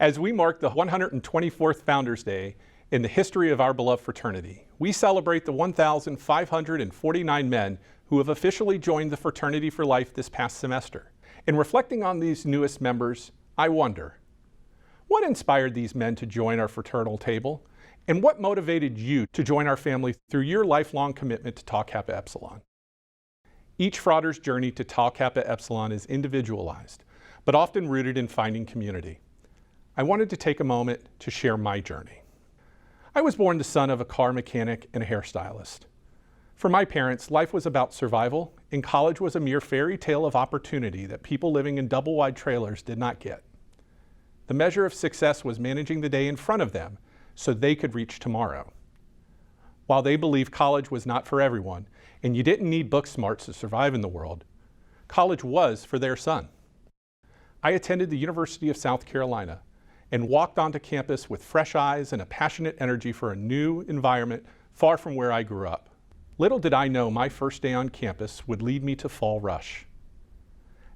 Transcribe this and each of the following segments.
As we mark the 124th Founders Day in the history of our beloved fraternity, we celebrate the 1,549 men who have officially joined the Fraternity for Life this past semester. In reflecting on these newest members, I wonder, what inspired these men to join our fraternal table? And what motivated you to join our family through your lifelong commitment to Tau Kappa Epsilon? Each Frater's journey to Tau Kappa Epsilon is individualized, but often rooted in finding community. I wanted to take a moment to share my journey. I was born the son of a car mechanic and a hairstylist. For my parents, life was about survival, and college was a mere fairy tale of opportunity that people living in double-wide trailers did not get. The measure of success was managing the day in front of them so they could reach tomorrow. While they believed college was not for everyone, and you didn't need book smarts to survive in the world, college was for their son. I attended the University of South Carolina and walked onto campus with fresh eyes and a passionate energy for a new environment far from where I grew up. Little did I know my first day on campus would lead me to fall rush.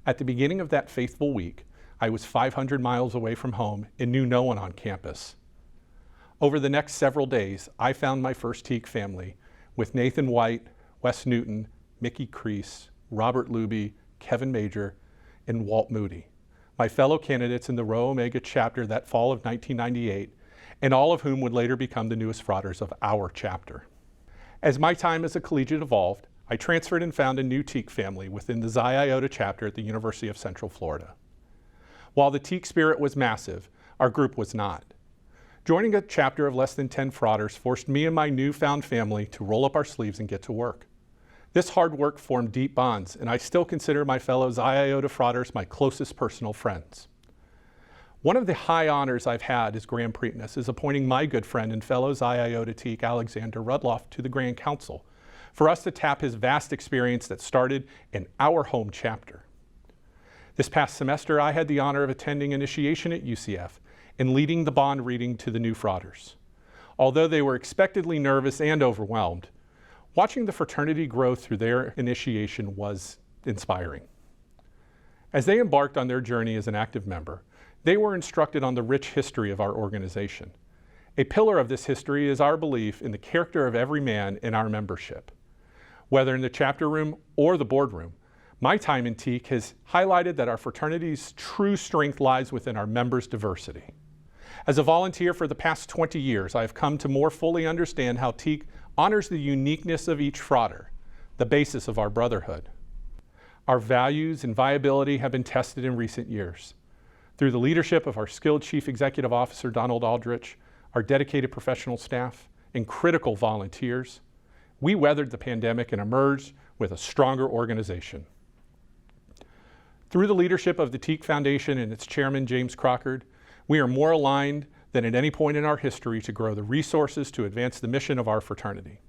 At the beginning of that faithful week, I was 500 miles away from home and knew no one on campus. Over the next several days, I found my first TEAC family with Nathan White, Wes Newton, Mickey Crease, Robert Luby, Kevin Major, and Walt Moody, my fellow candidates in the Rho Omega chapter that fall of 1998, and all of whom would later become the newest Fraters of our chapter. As my time as a collegiate evolved, I transferred and found a new TEAC family within the Xi Iota chapter at the University of Central Florida. While the TEAC spirit was massive, our group was not. Joining a chapter of less than 10 Fraters forced me and my newfound family to roll up our sleeves and get to work. This hard work formed deep bonds, and I still consider my fellow Xi Iota Fraters my closest personal friends. One of the high honors I've had as Grand Prytanis is appointing my good friend and fellow Xi Iota TEAC Alexander Rudloff to the Grand Council for us to tap his vast experience that started in our home chapter. This past semester, I had the honor of attending initiation at UCF and leading the bond reading to the new Fraters. Although they were expectedly nervous and overwhelmed, watching the fraternity grow through their initiation was inspiring. As they embarked on their journey as an active member, they were instructed on the rich history of our organization. A pillar of this history is our belief in the character of every man in our membership. Whether in the chapter room or the boardroom, my time in TEAC has highlighted that our fraternity's true strength lies within our members' diversity. As a volunteer for the past 20 years, I have come to more fully understand how TEAC honors the uniqueness of each Frater, the basis of our brotherhood. Our values and viability have been tested in recent years. Through the leadership of our skilled Chief Executive Officer, Donald Aldrich, our dedicated professional staff, and critical volunteers, we weathered the pandemic and emerged with a stronger organization. Through the leadership of the TEAC Foundation and its chairman, James Crockard, we are more aligned than at any point in our history to grow the resources to advance the mission of our fraternity.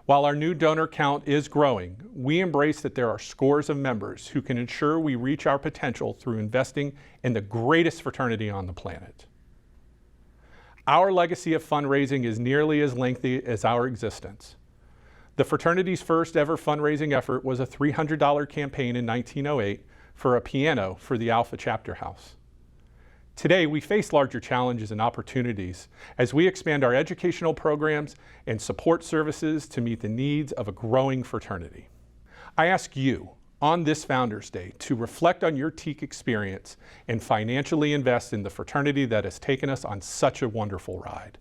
While our new donor count is growing, we embrace that there are scores of members who can ensure we reach our potential through investing in the greatest fraternity on the planet. Our legacy of fundraising is nearly as lengthy as our existence. The fraternity's first ever fundraising effort was a $300 campaign in 1908 for a piano for the Alpha Chapter House. Today, we face larger challenges and opportunities as we expand our educational programs and support services to meet the needs of a growing fraternity. I ask you, on this Founders Day, to reflect on your TEAC experience and financially invest in the fraternity that has taken us on such a wonderful ride.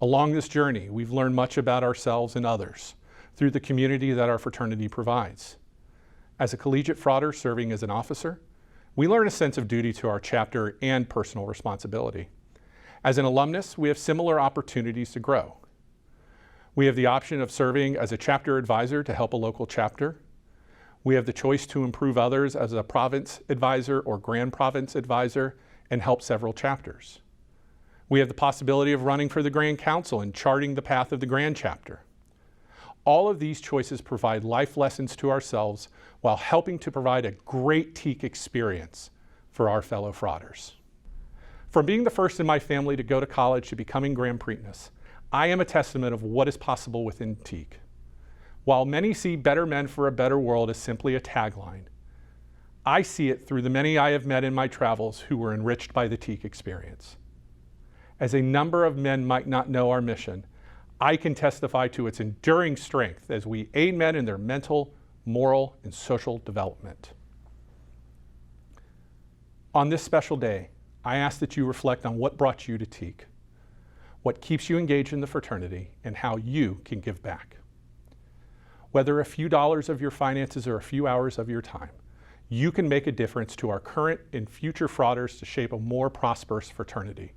Along this journey, we've learned much about ourselves and others through the community that our fraternity provides. As a collegiate Frater serving as an officer, we learn a sense of duty to our chapter and personal responsibility. As an alumnus, we have similar opportunities to grow. We have the option of serving as a chapter advisor to help a local chapter. We have the choice to improve others as a province advisor or grand province advisor and help several chapters. We have the possibility of running for the Grand Council and charting the path of the Grand Chapter. All of these choices provide life lessons to ourselves while helping to provide a great TEAC experience for our fellow Fraters. From being the first in my family to go to college to becoming Grand Prytanis, I am a testament of what is possible within TEAC. While many see Better Men for a Better World as simply a tagline, I see it through the many I have met in my travels who were enriched by the Teak experience. As a number of men might not know our mission, I can testify to its enduring strength as we aid men in their mental, moral, and social development. On this special day, I ask that you reflect on what brought you to Teak, what keeps you engaged in the fraternity, and how you can give back. Whether a few dollars of your finances or a few hours of your time, you can make a difference to our current and future frauders to shape a more prosperous fraternity.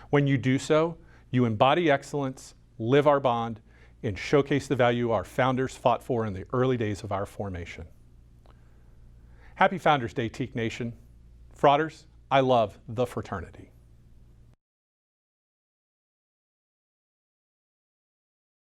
When you do so, you embody excellence, live our bond, and showcase the value our founders fought for in the early days of our formation. Happy Founders Day, Teak Nation. Frauders, I love the fraternity.